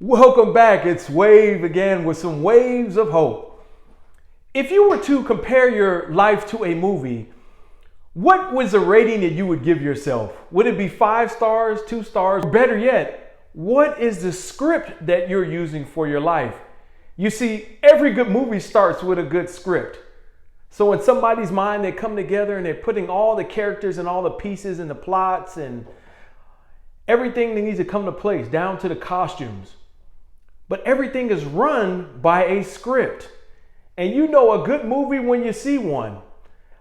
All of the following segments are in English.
Welcome back. It's Wave again with some waves of hope. If you were to compare your life to a movie, what was the rating that you would give yourself? Would it be 5 stars, 2 stars? Or better yet, what is the script that you're using for your life? You see, every good movie starts with a good script. So in somebody's mind, they come together and they're putting all the characters and all the pieces and the plots and everything that needs to come to place, down to the costumes. But everything is run by a script. And you know a good movie when you see one.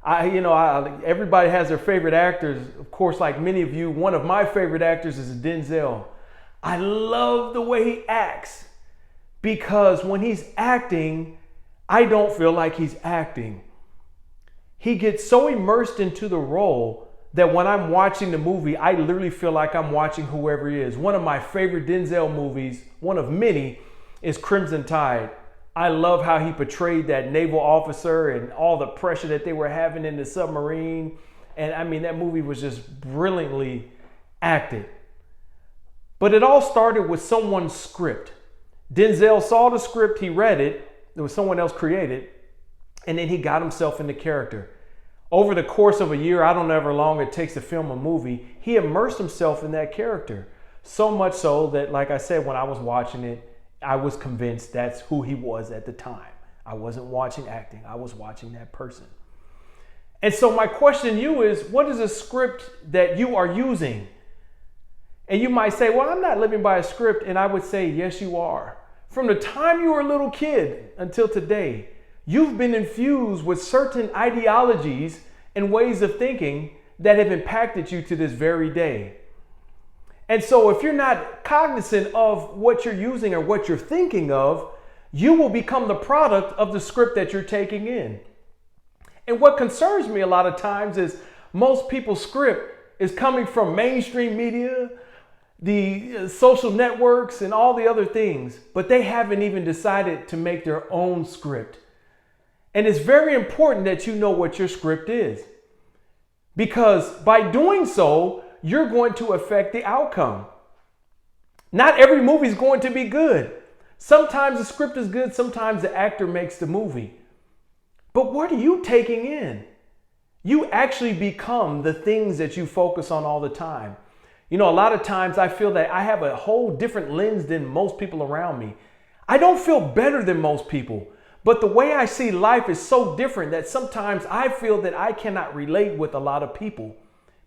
Everybody has their favorite actors. Of course, like many of you, one of my favorite actors is Denzel. I love the way he acts because when he's acting, I don't feel like he's acting. He gets so immersed into the role that when I'm watching the movie, I literally feel like I'm watching whoever he is. One of my favorite Denzel movies, one of many, is Crimson Tide. I love how he portrayed that naval officer and all the pressure that they were having in the submarine. And I mean, that movie was just brilliantly acted. But it all started with someone's script. Denzel saw the script, he read it, there was someone else created, and then he got himself into character. Over the course of a year, I don't know how long it takes to film a movie, he immersed himself in that character. So much so that, like I said, when I was watching it, I was convinced that's who he was at the time. I wasn't watching acting, I was watching that person. And so my question to you is, what is a script that you are using? And you might say, well, I'm not living by a script. And I would say, yes, you are. From the time you were a little kid until today, you've been infused with certain ideologies and ways of thinking that have impacted you to this very day. And so if you're not cognizant of what you're using or what you're thinking of, you will become the product of the script that you're taking in. And what concerns me a lot of times is most people's script is coming from mainstream media, the social networks, and all the other things, but they haven't even decided to make their own script. And it's very important that you know what your script is, because by doing so, you're going to affect the outcome. Not every movie is going to be good. Sometimes the script is good, sometimes the actor makes the movie. But what are you taking in? You actually become the things that you focus on all the time. You know, a lot of times I feel that I have a whole different lens than most people around me. I don't feel better than most people, but the way I see life is so different that sometimes I feel that I cannot relate with a lot of people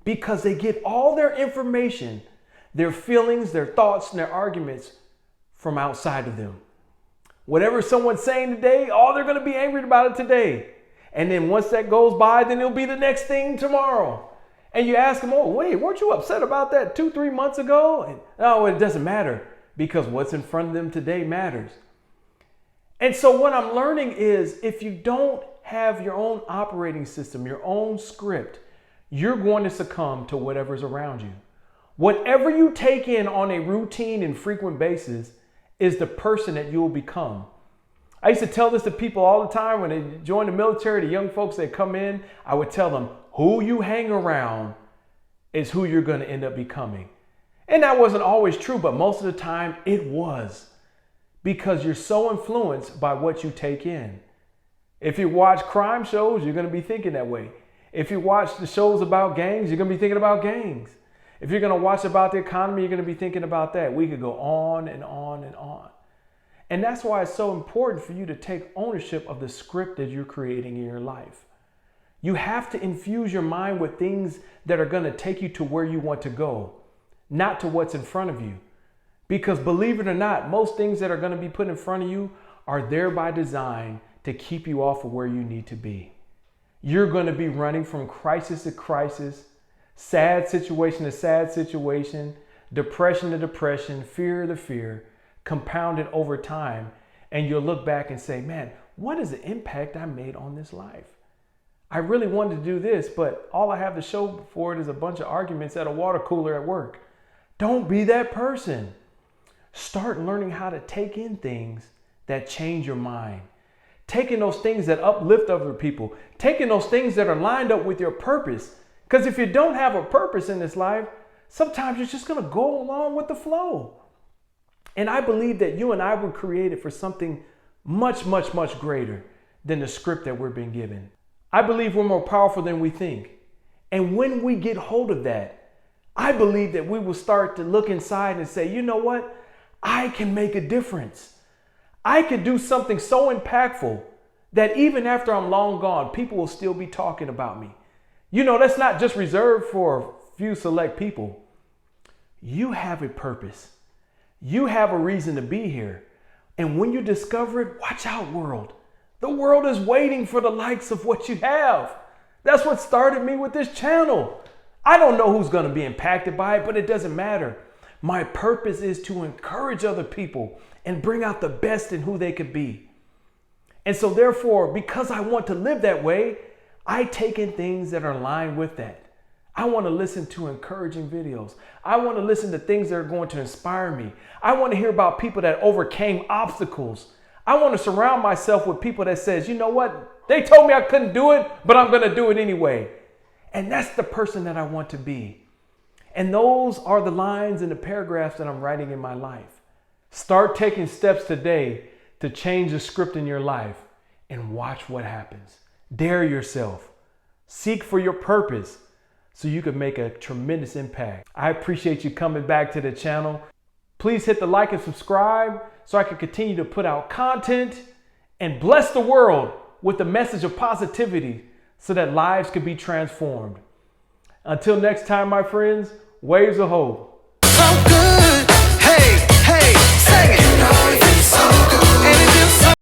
because they get all their information, their feelings, their thoughts, and their arguments from outside of them. Whatever someone's saying today, they're going to be angry about it today. And then once that goes by, then it'll be the next thing tomorrow. And you ask them, wait, weren't you upset about that 2-3 months ago? And no, it doesn't matter because what's in front of them today matters. And so what I'm learning is if you don't have your own operating system, your own script, you're going to succumb to whatever's around you. Whatever you take in on a routine and frequent basis is the person that you will become. I used to tell this to people all the time when they join the military, the young folks that come in, I would tell them, who you hang around is who you're going to end up becoming. And that wasn't always true, but most of the time it was, because you're so influenced by what you take in. If you watch crime shows, you're going to be thinking that way. If you watch the shows about gangs, you're going to be thinking about gangs. If you're going to watch about the economy, you're going to be thinking about that. We could go on and on and on. And that's why it's so important for you to take ownership of the script that you're creating in your life. You have to infuse your mind with things that are going to take you to where you want to go, not to what's in front of you. Because believe it or not, most things that are going to be put in front of you are there by design to keep you off of where you need to be. You're going to be running from crisis to crisis, sad situation to sad situation, depression to depression, fear to fear, compounded over time. And you'll look back and say, man, what is the impact I made on this life? I really wanted to do this, but all I have to show for it is a bunch of arguments at a water cooler at work. Don't be that person. Start learning how to take in things that change your mind. Taking those things that uplift other people. Taking those things that are lined up with your purpose. Because if you don't have a purpose in this life, sometimes you're just going to go along with the flow. And I believe that you and I were created for something much, much, much greater than the script that we're being given. I believe we're more powerful than we think. And when we get hold of that, I believe that we will start to look inside and say, you know what? I can make a difference. I could do something so impactful that even after I'm long gone, people will still be talking about me. You know, that's not just reserved for a few select people. You have a purpose. You have a reason to be here. And when you discover it, watch out, world. The world is waiting for the likes of what you have. That's what started me with this channel. I don't know who's going to be impacted by it, but it doesn't matter. My purpose is to encourage other people and bring out the best in who they could be. And so therefore, because I want to live that way, I take in things that are aligned with that. I want to listen to encouraging videos. I want to listen to things that are going to inspire me. I want to hear about people that overcame obstacles. I want to surround myself with people that says, you know what? They told me I couldn't do it, but I'm going to do it anyway. And that's the person that I want to be. And those are the lines and the paragraphs that I'm writing in my life. Start taking steps today to change the script in your life and watch what happens. Dare yourself. Seek for your purpose so you can make a tremendous impact. I appreciate you coming back to the channel. Please hit the like and subscribe so I can continue to put out content and bless the world with the message of positivity so that lives can be transformed. Until next time, my friends, waves of hope. So good. Hey, hey, sing it.